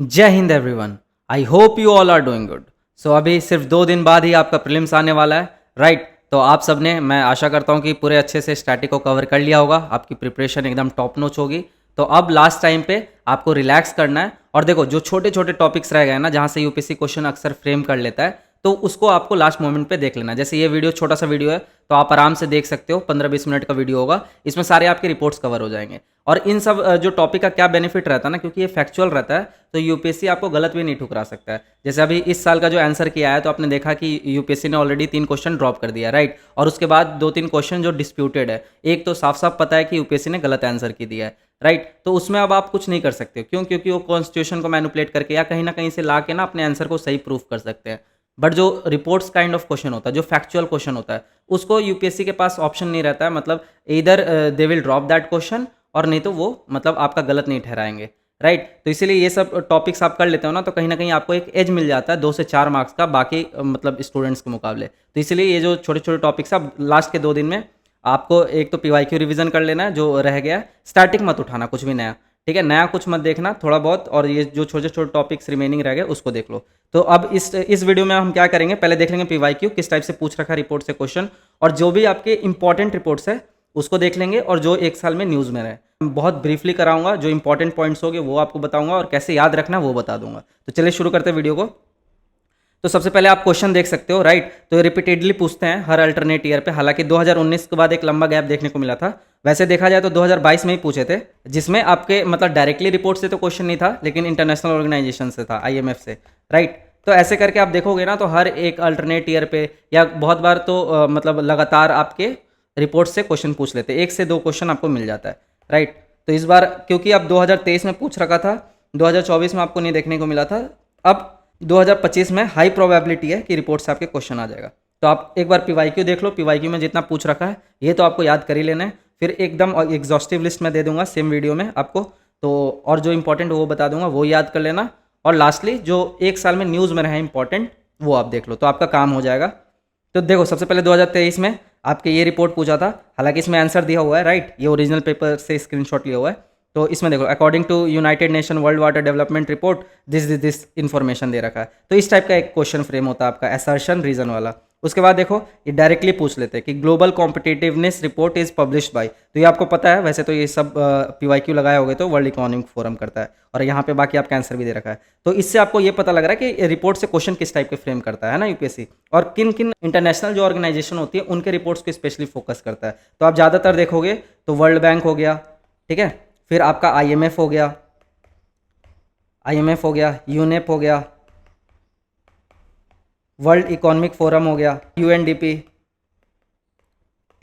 जय हिंद everyone. I hope you all are doing good. So अभी सिर्फ 2 दिन बाद ही आपका प्रीलिम्स आने वाला है, राइट? तो आप सबने, मैं आशा करता हूँ कि पूरे अच्छे से स्टैटिक को कवर कर लिया होगा, आपकी प्रिपरेशन एकदम टॉप नॉच होगी। तो अब लास्ट टाइम पे आपको रिलैक्स करना है और देखो जो छोटे छोटे टॉपिक्स रह गए ना, जहाँ से यूपीएससी क्वेश्चन अक्सर फ्रेम कर लेता है, तो उसको आपको लास्ट मोमेंट पे देख लेना है। जैसे ये वीडियो छोटा सा वीडियो है, तो आप आराम से देख सकते हो, 15-20 मिनट का वीडियो होगा, इसमें सारे आपके रिपोर्ट्स कवर हो जाएंगे। और इन सब जो टॉपिक का क्या बेनिफिट रहता है ना, क्योंकि ये फैक्चुअल रहता है, तो यूपीएससी आपको गलत भी नहीं ठुकरा सकता है। जैसे अभी इस साल का जो आंसर किया है, तो आपने देखा कि यूपीएससी ने ऑलरेडी 3 क्वेश्चन ड्रॉप कर दिया, राइट? और उसके बाद 2-3 क्वेश्चन जो डिस्प्यूटेड है, एक तो साफ साफ पता है कि यूपीएससी ने गलत आंसर की दिया है, राइट? तो उसमें अब आप कुछ नहीं कर सकते हो। क्यों? क्योंकि वो कॉन्स्टिट्यूशन को मैनिपुलेट करके या कहीं ना कहीं से ला के ना अपने आंसर को सही प्रूफ कर सकते हैं। बट जो रिपोर्ट्स काइंड ऑफ क्वेश्चन होता है, जो फैक्चुअल क्वेश्चन होता है, उसको यूपीएससी के पास ऑप्शन नहीं रहता है। मतलब इधर they will drop that question, और नहीं तो वो मतलब आपका गलत नहीं ठहराएंगे, राइट? तो इसीलिए ये सब टॉपिक्स आप कर लेते हो ना, तो कहीं ना कहीं आपको एक एज मिल जाता है 2 से 4 मार्क्स का बाकी मतलब स्टूडेंट्स के मुकाबले। तो इसलिए ये जो छोटे छोटे टॉपिक्स आप लास्ट के 2 दिन में आपको एक तो पीवाईक्यू रिवीजन कर लेना है जो रह गया है, स्टैटिक मत उठाना कुछ भी नया, ठीक है? नया कुछ मत देखना, थोड़ा बहुत, और ये जो छोटे छोटे टॉपिक्स रिमेनिंग रह गए उसको देख लो। तो अब इस वीडियो में हम क्या करेंगे, पहले देख लेंगे पीवाईक्यू किस टाइप से पूछ रखा है रिपोर्ट से क्वेश्चन, और जो भी आपके इंपॉर्टेंट रिपोर्ट्स है उसको देख लेंगे, और जो एक साल में न्यूज़ में रहे बहुत ब्रीफली कराऊंगा। जो इंपॉर्टेंट पॉइंट्स होंगे वो आपको बताऊंगा, और कैसे याद रखना वो बता दूंगा। तो चलिए शुरू करते हैं वीडियो को। तो सबसे पहले आप क्वेश्चन देख सकते हो, राइट? तो रिपीटेडली पूछते हैं हर अल्टरनेट ईयर पे। हालांकि 2019 के बाद एक लंबा गैप देखने को मिला था। वैसे देखा जाए तो 2022 में ही पूछे थे, जिसमें आपके मतलब डायरेक्टली रिपोर्ट से तो क्वेश्चन नहीं था, लेकिन इंटरनेशनल ऑर्गेनाइजेशन से था, आईएमएफ से, राइट? तो ऐसे करके आप देखोगे ना, तो हर एक अल्टरनेट ईयर पे या बहुत बार तो मतलब लगातार आपके रिपोर्ट से क्वेश्चन पूछ लेते, 1 से 2 क्वेश्चन आपको मिल जाता है, राइट? तो इस बार क्योंकि अब 2023 में पूछ रखा था, 2024 में आपको नहीं देखने को मिला था, अब 2025 में हाई प्रोबेबिलिटी है कि रिपोर्ट से आपके क्वेश्चन आ जाएगा। तो आप एक बार पीवाईक्यू देख लो, पीवाईक्यू में जितना पूछ रखा है ये तो आपको याद कर ही लेना है। फिर एकदम एग्जॉस्टिव लिस्ट में दे दूंगा सेम वीडियो में आपको, तो और जो इंपॉर्टेंट वो बता दूंगा, वो याद कर लेना। और लास्टली जो एक साल में न्यूज़ में रहे इंपॉर्टेंट, वो आप देख लो, तो आपका काम हो जाएगा। तो देखो सबसे पहले 2023 में आपके ये रिपोर्ट पूछा था, हालांकि इसमें आंसर दिया हुआ है, राइट? ये ओरिजिनल पेपर से स्क्रीनशॉट लिया हुआ है। तो इसमें देखो, according to United Nation World Water Development Report this information दे रखा है। तो इस टाइप का एक क्वेश्चन फ्रेम होता है आपका, असर्शन रीजन वाला। उसके बाद देखो ये डायरेक्टली पूछ लेते हैं कि global competitiveness report is published by. तो ये आपको पता है वैसे, तो ये सब पीवाईक्यू लगाए होगे तो वर्ल्ड इकोनॉमिक फोरम करता है, और यहाँ पे बाकी आपका आंसर भी दे रखा है। तो इससे आपको ये पता लग रहा है कि रिपोर्ट से क्वेश्चन किस टाइप के फ्रेम करता है ना यूपीएससी, और किन किन इंटरनेशनल जो ऑर्गेनाइजेशन होती है उनके रिपोर्ट्स को स्पेशली फोकस करता है। तो आप ज़्यादातर देखोगे तो वर्ल्ड बैंक हो गया, ठीक है? फिर आपका आईएमएफ हो गया, यूनेप हो गया, वर्ल्ड इकोनॉमिक फोरम हो गया, यूएनडीपी।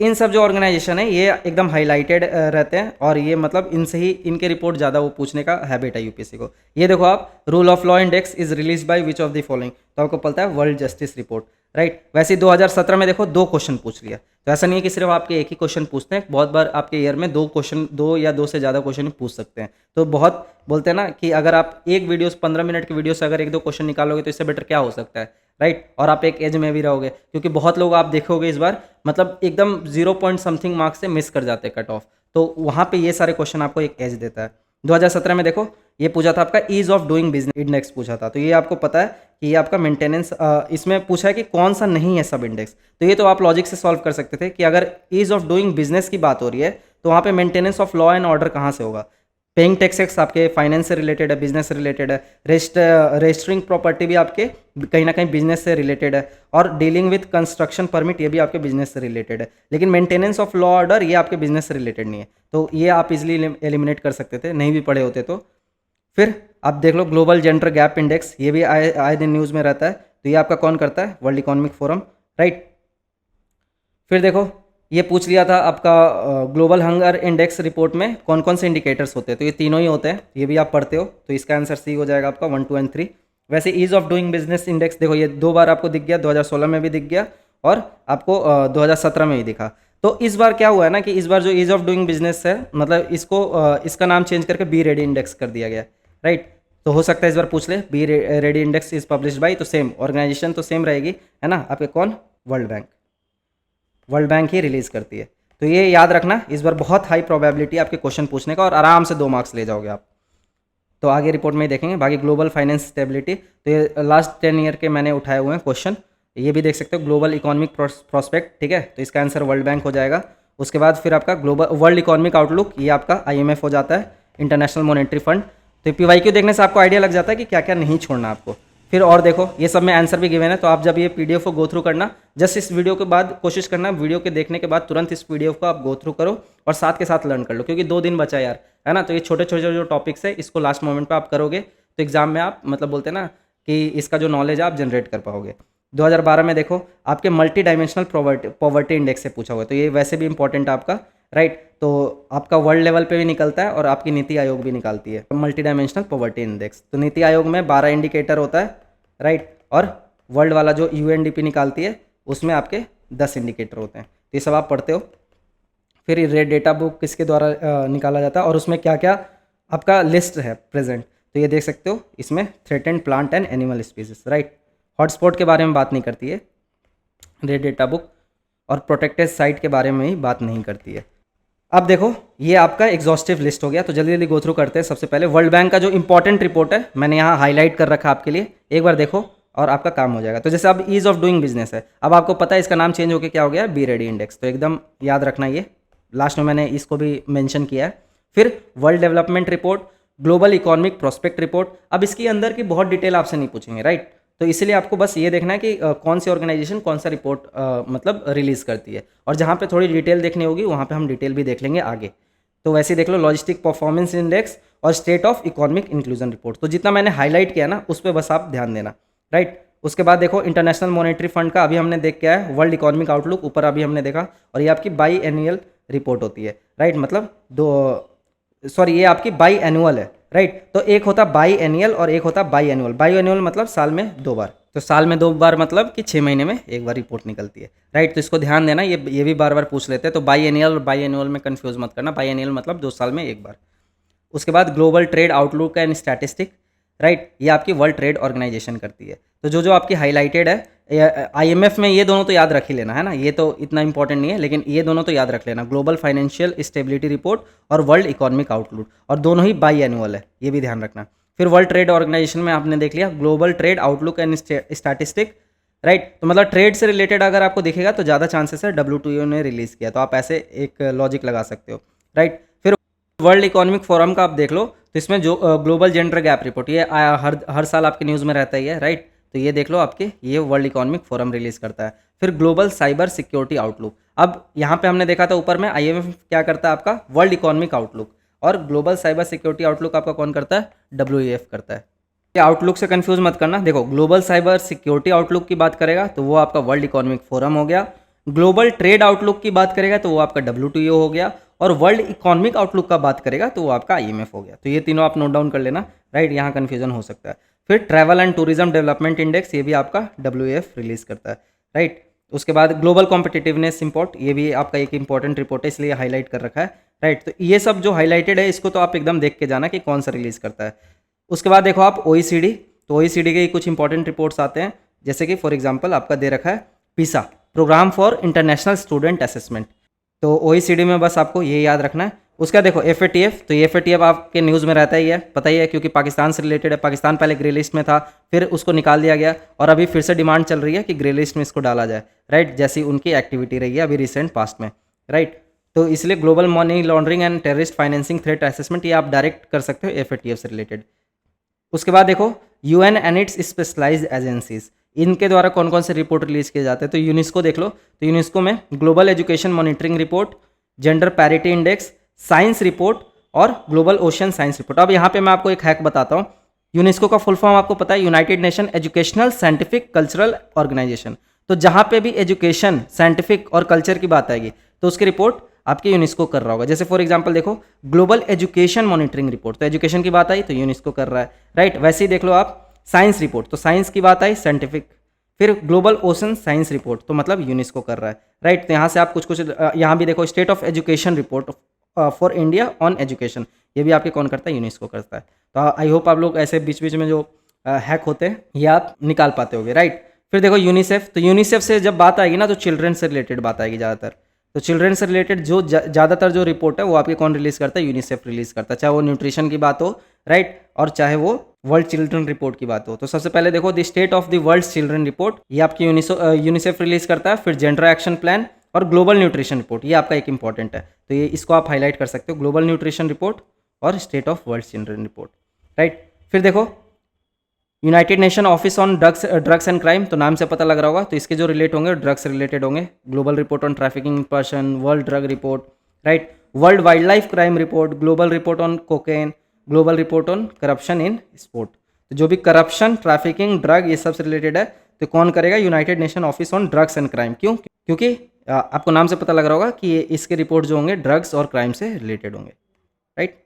इन सब जो ऑर्गेनाइजेशन है ये एकदम हाईलाइटेड रहते हैं, और ये मतलब इनसे ही इनके रिपोर्ट ज़्यादा वो पूछने का हैबिट है यूपीएससी को। ये देखो आप, rule of law index is release by which of the following, तो आपको पता है वर्ल्ड जस्टिस रिपोर्ट, राइट? वैसे 2017 में देखो 2 क्वेश्चन पूछ लिया। तो ऐसा नहीं है कि सिर्फ आपके एक ही क्वेश्चन पूछते हैं, बहुत बार आपके ईयर में 2 क्वेश्चन, 2 या 2 से ज़्यादा क्वेश्चन पूछ सकते हैं। तो बहुत बोलते हैं ना कि अगर आप एक वीडियो 15 मिनट की वीडियो से अगर 1-2 क्वेश्चन निकालोगे तो इससे बेटर क्या हो सकता है, राइट? और आप एक एज में भी रहोगे, क्योंकि बहुत लोग आप देखोगे इस बार मतलब एकदम 0 पॉइंट समथिंग मार्क्स से मिस कर जाते हैं कट ऑफ। तो वहाँ पे ये सारे क्वेश्चन आपको एक एज देता है। 2017 में देखो ये पूछा था आपका ease of doing business index पूछा था। तो ये आपको पता है कि ये आपका मेंटेनेंस, इसमें पूछा है कि कौन सा नहीं है सब इंडेक्स। तो ये तो आप लॉजिक से सॉल्व कर सकते थे कि अगर ईज ऑफ डूइंग बिजनेस की बात हो रही है तो वहाँ पे maintenance of law and order कहाँ से होगा? पेइंग टैक्सेस आपके फाइनेंस से रिलेटेड है, बिजनेस से रिलेटेड है, रजिस्टरिंग प्रॉपर्टी भी आपके कहीं ना कहीं बिजनेस से रिलेटेड है, और डीलिंग विद कंस्ट्रक्शन परमिट ये भी आपके बिजनेस से रिलेटेड है। लेकिन मेंटेनेंस ऑफ लॉ ऑर्डर ये आपके बिजनेस से रिलेटेड नहीं है। तो ये आप इजिली एलिमिनेट कर सकते थे, नहीं भी पढ़े होते तो। फिर आप देख लो ग्लोबल जेंडर गैप इंडेक्स, ये भी आए दिन न्यूज़ में रहता है। तो ये आपका कौन करता है? World economic forum, right? फिर देखो ये पूछ लिया था आपका ग्लोबल हंगर इंडेक्स रिपोर्ट में कौन कौन से इंडिकेटर्स होते हैं। तो ये तीनों ही होते हैं, ये भी आप पढ़ते हो। तो इसका आंसर सी हो जाएगा आपका 1, 2 एंड 3। वैसे ease of doing business index देखो ये 2 बार आपको दिख गया, 2016 में भी दिख गया और आपको 2017 में भी दिखा। तो इस बार क्या हुआ है ना कि इस बार जो ईज ऑफ डूइंग बिजनेस है, मतलब इसको इसका नाम चेंज करके बी रेडी इंडेक्स कर दिया गया, राइट? तो हो सकता है इस बार पूछ ले be ready index is published by, तो सेम ऑर्गेनाइजेशन तो सेम रहेगी, है ना? आपके कौन? वर्ल्ड बैंक ही रिलीज करती है। तो ये याद रखना, इस बार बहुत हाई प्रोबेबिलिटी आपके क्वेश्चन पूछने का, और आराम से 2 मार्क्स ले जाओगे आप। तो आगे रिपोर्ट में ही देखेंगे। बाकी ग्लोबल फाइनेंस स्टेबिलिटी, तो ये लास्ट 10 ईयर के मैंने उठाए हुए हैं क्वेश्चन, ये भी देख सकते हो। ग्लोबल इकोनॉमिक प्रोस्पेक्ट, ठीक है, तो इसका आंसर वर्ल्ड बैंक हो जाएगा। उसके बाद फिर आपका ग्लोबल वर्ल्ड इकोनॉमिक आउटलुक, ये आपका IMF हो जाता है, इंटरनेशनल मॉनेटरी फंड। तो PYQ देखने से आपको आइडिया लग जाता है कि क्या क्या नहीं छोड़ना आपको। फिर और देखो ये सब में आंसर भी गिवन है, तो आप जब ये PDF को गो थ्रू करना, जस्ट इस वीडियो के बाद कोशिश करना, वीडियो के देखने के बाद तुरंत इस PDF को आप गो थ्रू करो और साथ के साथ लर्न कर लो, क्योंकि 2 दिन बचा यार, है ना। तो ये छोटे छोटे जो टॉपिक्स है इसको लास्ट मोमेंट पे आप करोगे तो एग्जाम में आप मतलब बोलते हैं ना कि इसका जो नॉलेज आप जनरेट कर पाओगे। 2012 में देखो आपके मल्टी डायमेंशनल पॉवर्टी इंडेक्स से पूछा हुआ है, तो ये वैसे भी इंपॉर्टेंट है आपका, राइट। तो आपका वर्ल्ड लेवल पे भी निकलता है और आपकी नीति आयोग भी निकालती है मल्टी डायमेंशनल पॉवर्टी इंडेक्स। तो नीति आयोग में 12 इंडिकेटर होता है, राइट, और वर्ल्ड वाला जो UNDP निकालती है उसमें आपके 10 इंडिकेटर होते हैं। तो ये सब आप पढ़ते हो। फिर रेड डेटा बुक किसके द्वारा निकाला जाता है और उसमें क्या क्या आपका लिस्ट है प्रेजेंट, तो ये देख सकते हो। इसमें threatened plant and animal species, right. Hotspot के बारे में बात नहीं करती है रेड डेटा बुक, और प्रोटेक्टेड साइट के बारे में ही बात नहीं करती है। अब देखो ये आपका एग्जॉस्टिव लिस्ट हो गया, तो जल्दी जल्दी गो थ्रू करते हैं। सबसे पहले वर्ल्ड बैंक का जो इंपॉर्टेंट रिपोर्ट है मैंने यहाँ हाईलाइट कर रखा आपके लिए, एक बार देखो और आपका काम हो जाएगा। तो जैसे अब ईज ऑफ डूइंग बिजनेस है, अब आपको पता है इसका नाम चेंज होकर क्या हो गया, बी रेडी इंडेक्स, तो एकदम याद रखना, ये लास्ट में मैंने इसको भी मेंशन किया है। फिर world development report, global economic prospect report, अब इसकी अंदर की बहुत डिटेल आपसे नहीं पूछेंगे, राइट। तो इसलिए आपको बस ये देखना है कि कौन सी ऑर्गेनाइजेशन कौन सा रिपोर्ट मतलब रिलीज़ करती है, और जहाँ पे थोड़ी डिटेल देखनी होगी वहाँ पे हम डिटेल भी देख लेंगे आगे। तो वैसे ही देख लो लॉजिस्टिक परफॉर्मेंस इंडेक्स और state of economic inclusion report, तो जितना मैंने हाईलाइट किया ना उस पर बस आप ध्यान देना, राइट। उसके बाद देखो इंटरनेशनल मॉनेटरी फंड का अभी हमने देख के आया, वर्ल्ड इकोनॉमिक आउटलुक ऊपर अभी हमने देखा, और ये आपकी बाई एनुअल रिपोर्ट होती है, राइट। मतलब ये आपकी बाई एनुअल है, राइट। तो एक होता बाई एनुअल और एक होता बाई एनुअल। बाई एनुअल मतलब साल में 2 बार, तो साल में 2 बार मतलब कि 6 महीने में एक बार रिपोर्ट निकलती है, राइट। तो इसको ध्यान देना, ये भी बार बार पूछ लेते हैं, तो बाई एनुअल और बाई एनुअल में कंफ्यूज मत करना। बाई एनुअल मतलब 2 साल में एक बार। उसके बाद global trade outlook and statistic, right, ये आपकी वर्ल्ड ट्रेड ऑर्गेनाइजेशन करती है। तो जो आपकी हाईलाइटेड है IMF में, ये दोनों तो याद रख ही लेना, है ना, ये तो इतना इंपॉर्टेंट नहीं है, लेकिन ये दोनों तो याद रख लेना, ग्लोबल फाइनेंशियल स्टेबिलिटी रिपोर्ट और वर्ल्ड इकोनॉमिक आउटलुक, और दोनों ही बाई एनुअल है, ये भी ध्यान रखना। फिर वर्ल्ड ट्रेड ऑर्गेनाइजेशन में आपने देख लिया global trade outlook and statistic, right. तो मतलब ट्रेड से रिलेटेड अगर आपको दिखेगा तो ज़्यादा चांसेस है WTO ने रिलीज़ किया, तो आप ऐसे एक लॉजिक लगा सकते हो, राइट। फिर वर्ल्ड इकोनॉमिक फोरम का आप देख लो, तो इसमें जो ग्लोबल जेंडर गैप रिपोर्ट, ये हर साल आपके न्यूज़ में रहता ही है, राइट। तो ये देख लो आपके, ये वर्ल्ड इकोनॉमिक फोरम रिलीज़ करता है। फिर ग्लोबल साइबर सिक्योरिटी आउटलुक, अब यहाँ पे हमने देखा था ऊपर में IMF क्या करता है आपका वर्ल्ड इकोनॉमिक आउटलुक, और ग्लोबल साइबर सिक्योरिटी आउटलुक आपका कौन करता है, WEF करता है। ये आउटलुक से कंफ्यूज मत करना, देखो ग्लोबल साइबर सिक्योरिटी आउटलुक की बात करेगा तो वो आपका वर्ल्ड इकोनॉमिक फोरम हो गया, ग्लोबल ट्रेड आउटलुक की बात करेगा तो वो आपका WTO हो गया, और वर्ल्ड इकोनॉमिक आउटलुक का बात करेगा तो वो आपका IMF हो गया। तो ये तीनों आप नोट डाउन कर लेना, राइट, यहाँ कन्फ्यूजन हो सकता है। फिर travel and tourism development index, ये भी आपका WEF रिलीज करता है, राइट। उसके बाद ग्लोबल कॉम्पिटिटिवनेस रिपोर्ट, ये भी आपका एक इंपॉर्टेंट रिपोर्ट है, इसलिए हाईलाइट कर रखा है, राइट। तो ये सब जो हाईलाइटेड है इसको तो आप एकदम देख के जाना कि कौन सा रिलीज करता है। उसके बाद देखो आप OECD, तो OECD के कुछ इंपॉर्टेंट रिपोर्ट्स आते हैं, जैसे कि फॉर एग्जांपल आपका दे रखा है PISA, program for international student assessment, तो OECD में बस आपको ये याद रखना है। उसका देखो FATF, तो ये FATF आपके न्यूज़ में रहता ही है, पता ही है, क्योंकि पाकिस्तान से रिलेटेड है। पाकिस्तान पहले ग्रे लिस्ट में था, फिर उसको निकाल दिया गया, और अभी फिर से डिमांड चल रही है कि ग्रे लिस्ट में इसको डाला जाए, राइट, जैसी उनकी एक्टिविटी रही है अभी रिसेंट पास्ट में, राइट। तो इसलिए global money laundering and terrorist financing threat assessment, ये आप डायरेक्ट कर सकते हो FATF से रिलेटेड। उसके बाद देखो UN and its specialized agencies, इनके द्वारा कौन कौन से रिपोर्ट रिलीज किए जाते हैं, तो यूनेस्को देख लो, तो यूनेस्को में global education monitoring report, gender parity index, science report और ग्लोबल ओशन साइंस रिपोर्ट। अब यहाँ पे मैं आपको एक हैक बताता हूँ, यूनेस्को का फुल फॉर्म आपको पता है, United Nation educational scientific cultural organization. तो जहाँ पे भी एजुकेशन, साइंटिफिक और कल्चर की बात आएगी तो उसकी रिपोर्ट आपके यूनेस्को कर रहा होगा। जैसे फॉर एग्जांपल देखो ग्लोबल एजुकेशन मॉनिटरिंग रिपोर्ट, तो एजुकेशन की बात आई तो यूनेस्को कर रहा है, राइट। वैसे ही देख लो आप साइंस रिपोर्ट, तो साइंस की बात आई साइंटिफिक, फिर ग्लोबल ओशन साइंस रिपोर्ट, तो मतलब यूनेस्को कर रहा है, राइट। तो यहाँ से आप कुछ यहाँ भी देखो state of education report for India on education, ये भी आपके कौन करता है, यूनेस्को करता है। तो आई होप आप लोग ऐसे बीच बीच में जो हैक होते हैं ये आप निकाल पाते होगे, राइट। फिर देखो यूनिसेफ, तो यूनिसेफ से जब बात आएगी ना तो चिल्ड्रन से रिलेटेड बात आएगी ज़्यादातर, तो चिल्ड्रन से रिलेटेड जो ज़्यादातर जो रिपोर्ट है वो आपके कौन रिलीज़ करता है, यूनिसेफ रिलीज़ करता है, चाहे वो न्यूट्रिशन की बात हो, राइट, और चाहे वो वर्ल्ड चिल्ड्रन रिपोर्ट की बात हो। तो सबसे पहले देखो the state of the world children report, ये आपकी यूनिसेफ रिलीज़ करता है। फिर जेंडर एक्शन प्लान और ग्लोबल न्यूट्रिशन रिपोर्ट, ये आपका एक इंपॉर्टेंट है, तो ये इसको आप हाईलाइट कर सकते हो, ग्लोबल न्यूट्रिशन रिपोर्ट और state of world children report, right. फिर देखो United nation office on drugs and crime, तो नाम से पता लग रहा होगा, तो इसके जो रिलेट होंगे ड्रग्स से रिलेटेड होंगे। Global report on trafficking in person, world drug report, right, world wild life crime report, global report on cocaine, global report on corruption in sport. तो जो भी करप्शन, ट्रैफिकिंग, ड्रग, ये सब से related है, तो कौन करेगा, United nation office on drugs and crime. क्यों? क्योंकि आपको नाम से पता लग रहा होगा कि इसके रिपोर्ट जो होंगे ड्रग्स और क्राइम से रिलेटेड होंगे, राइट।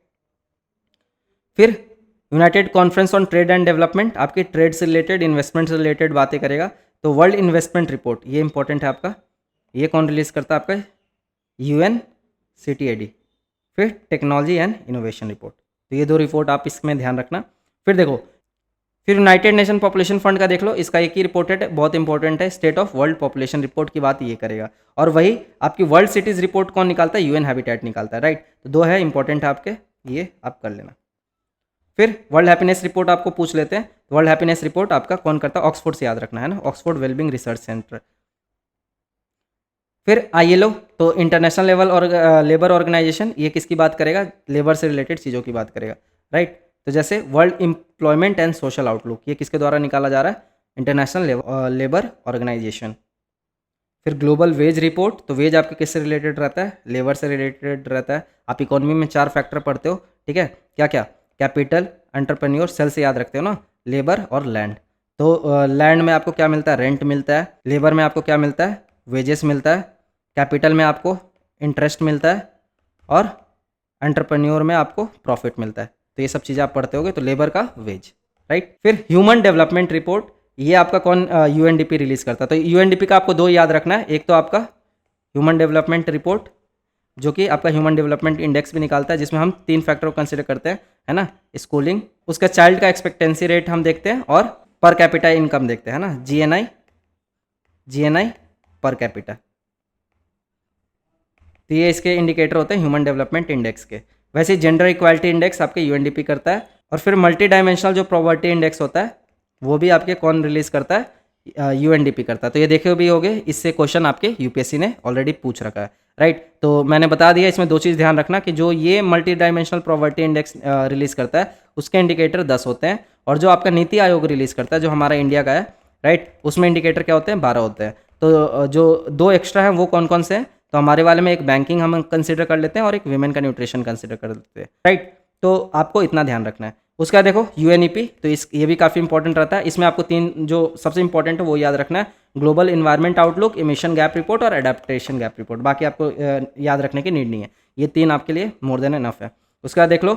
फिर United conference on trade and development, आपके ट्रेड से रिलेटेड, इन्वेस्टमेंट से रिलेटेड बातें करेगा। तो वर्ल्ड इन्वेस्टमेंट रिपोर्ट, ये इंपॉर्टेंट है आपका, ये कौन रिलीज करता है, आपका UNCTAD। फिर टेक्नोलॉजी एंड इनोवेशन रिपोर्ट, तो ये दो रिपोर्ट आप इसमें ध्यान रखना। फिर देखो, फिर यूनाइटेड नेशन पॉपुलेशन फंड का देख लो, इसका एक ही रिपोर्टेड है, बहुत इंपॉर्टेंट है, state of world population report की बात ये करेगा। और वही आपकी वर्ल्ड सिटीज रिपोर्ट कौन निकालता है, UN हैबिटेट निकालता है, राइट। तो दो है इंपॉर्टेंट है आपके, ये आप कर लेना। फिर वर्ल्ड हैप्पीनेस रिपोर्ट आपको पूछ लेते हैं, वर्ल्ड हैप्पीनेस रिपोर्ट आपका कौन करता है, ऑक्सफोर्ड से याद रखना है ना, ऑक्सफोर्ड वेलबिंग रिसर्च सेंटर। फिर ILO, तो इंटरनेशनल लेवल और लेबर ऑर्गेनाइजेशन, ये किसकी बात करेगा, लेबर से रिलेटेड चीज़ों की बात करेगा, राइट। तो जैसे world employment and social outlook, ये किसके द्वारा निकाला जा रहा है, इंटरनेशनल लेबर ऑर्गेनाइजेशन। फिर ग्लोबल वेज रिपोर्ट, तो वेज आपके किससे रिलेटेड रहता है, लेबर से रिलेटेड रहता है। आप इकोनॉमी में 4 फैक्टर पढ़ते हो, ठीक है, क्या क्या, कैपिटल, एंटरप्रेन्योर, सेल से याद रखते हो ना, लेबर और लैंड। तो लैंड में आपको क्या मिलता है, रेंट मिलता है, लेबर में आपको क्या मिलता है, वेजेस मिलता है, कैपिटल में आपको इंटरेस्ट मिलता है, और एंटरप्रेन्योर में आपको प्रॉफिट मिलता है। तो ये सब चीज़ें आप पढ़ते होगे, तो लेबर का वेज, राइट। फिर ह्यूमन डेवलपमेंट रिपोर्ट, ये आपका कौन UNDP रिलीज करता है। तो UNDP का आपको 2 याद रखना है, एक तो आपका ह्यूमन डेवलपमेंट रिपोर्ट, जो कि आपका ह्यूमन डेवलपमेंट इंडेक्स भी निकालता है, जिसमें हम 3 फैक्टर को कंसिडर करते हैं, है ना, स्कूलिंग, उसका चाइल्ड का एक्सपेक्टेंसी रेट हम देखते हैं, और पर कैपिटा इनकम देखते हैं, है ना, GNI पर कैपिटा। तो ये इसके इंडिकेटर होते हैं ह्यूमन डेवलपमेंट इंडेक्स के। वैसे जेंडर इक्वालिटी इंडेक्स आपके UNDP करता है। और फिर मल्टी डायमेंशनल जो प्रॉपर्टी इंडेक्स होता है, वो भी आपके कौन रिलीज करता है, UNDP करता है। तो ये देखे भी होगे, इससे क्वेश्चन आपके UPSC ने ऑलरेडी पूछ रखा है, राइट। तो मैंने बता दिया, इसमें 2 चीज़ ध्यान रखना कि जो ये multi dimensional property index release करता है, उसके इंडिकेटर 10 होते हैं, और जो आपका नीति आयोग रिलीज करता है, जो हमारा इंडिया का है, राइट, उसमें इंडिकेटर क्या होते हैं, 12 होते हैं। तो जो 2 एक्स्ट्रा हैं वो कौन कौन से हैं, तो हमारे वाले में एक बैंकिंग हम कंसिडर कर लेते हैं, और एक वीमेन का न्यूट्रिशन कंसिडर कर लेते हैं, राइट। तो आपको इतना ध्यान रखना है। उसका देखो UNEP, तो ये भी काफ़ी इंपॉर्टेंट रहता है। इसमें आपको 3 जो सबसे इंपॉर्टेंट है वो याद रखना है, global environment outlook, emission gap report और एडेप्टेशन गैप रिपोर्ट। बाकी आपको याद रखने की नीड नहीं है, ये 3 आपके लिए मोर देन इनफ है। उसका बाद देख लो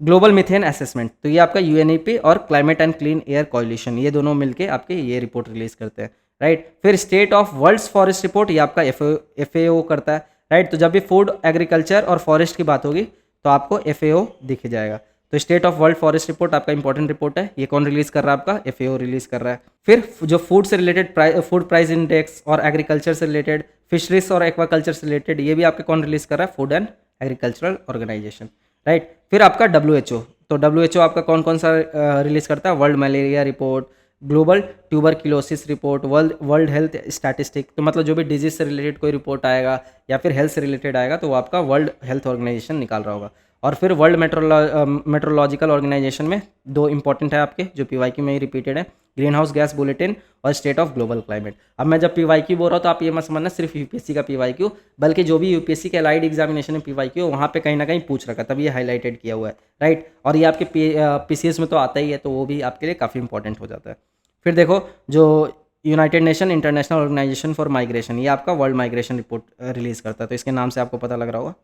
ग्लोबल मीथेन असेसमेंट, तो ये आपका UNEP और climate and clean air coalition, ये दोनों मिलके आपके ये रिपोर्ट रिलीज करते हैं, राइट। फिर state of world's forest report, ये आपका FAO करता है, राइट। तो जब भी फूड, एग्रीकल्चर और फॉरेस्ट की बात होगी तो आपको FAO दिख जाएगा। तो state of world forest report आपका इंपॉर्टेंट रिपोर्ट है, ये कौन रिलीज कर रहा है, आपका FAO रिलीज कर रहा है। फिर जो फूड से रिलेटेड फूड प्राइस इंडेक्स और एग्रीकल्चर से रिलेटेड, फिशरीज और एक्वाकल्चर से रिलेटेड, ये भी आपके कौन रिलीज कर रहा है, food and agricultural organization, right. फिर आपका WHO, तो WHO आपका कौन कौन सा रिलीज करता है, world malaria report, global tuberculosis report, world health statistic, तो मतलब जो भी डिजीज से रिलेटेड कोई रिपोर्ट आएगा या फिर हेल्थ से रिलेटेड आएगा तो वो आपका वर्ल्ड हेल्थ ऑर्गेनाइजेशन निकाल रहा होगा। और फिर वर्ल्ड मेट्रोलॉजिकल ऑर्गेनाइजेशन में 2 इंपॉर्टेंट है आपके, जो PYQ में ही रिपीटेड है, ग्रीन हाउस गैस बुलेटिन और स्टेट ऑफ ग्लोबल क्लाइमेट। अब मैं जब PYQ बोल रहा हूँ तो आप ये मत समझना सिर्फ UPSC का PYQ, बल्कि जो भी UPSC के अलाइड एग्जामिनेशन में PYQ वहाँ पे कहीं ना कहीं पूछ रखा, तब ये हाईलाइटेड किया हुआ है, राइट। और ये आपके PCS में तो आता ही है, तो वो भी आपके लिए काफ़ी इंपॉर्टेंट हो जाता है। फिर देखो जो United Nation international organization for migration, ये आपका वर्ल्ड माइग्रेशन रिपोर्ट रिलीज करता है, तो इसके नाम से आपको पता लग रहा होगा।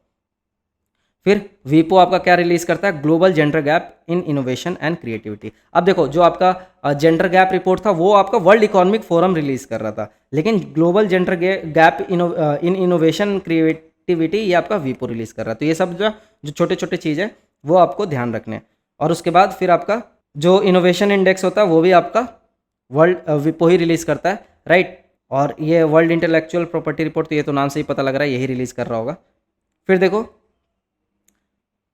फिर WIPO आपका क्या रिलीज करता है, global gender gap in innovation and creativity. अब देखो जो आपका जेंडर गैप रिपोर्ट था वो आपका वर्ल्ड इकोनॉमिक फोरम रिलीज कर रहा था, लेकिन global gender gap in innovation creativity ये आपका WIPO रिलीज कर रहा है। तो ये सब जो छोटे छोटे चीज़ है वो आपको ध्यान रखने। और उसके बाद फिर आपका जो इनोवेशन इंडेक्स होता है वो भी आपका वर्ल्ड WIPO ही रिलीज करता है, राइट। और ये वर्ल्ड इंटेलेक्चुअल प्रॉपर्टी रिपोर्ट, तो ये तो नाम से ही पता लग रहा है यही रिलीज़ कर रहा होगा। फिर देखो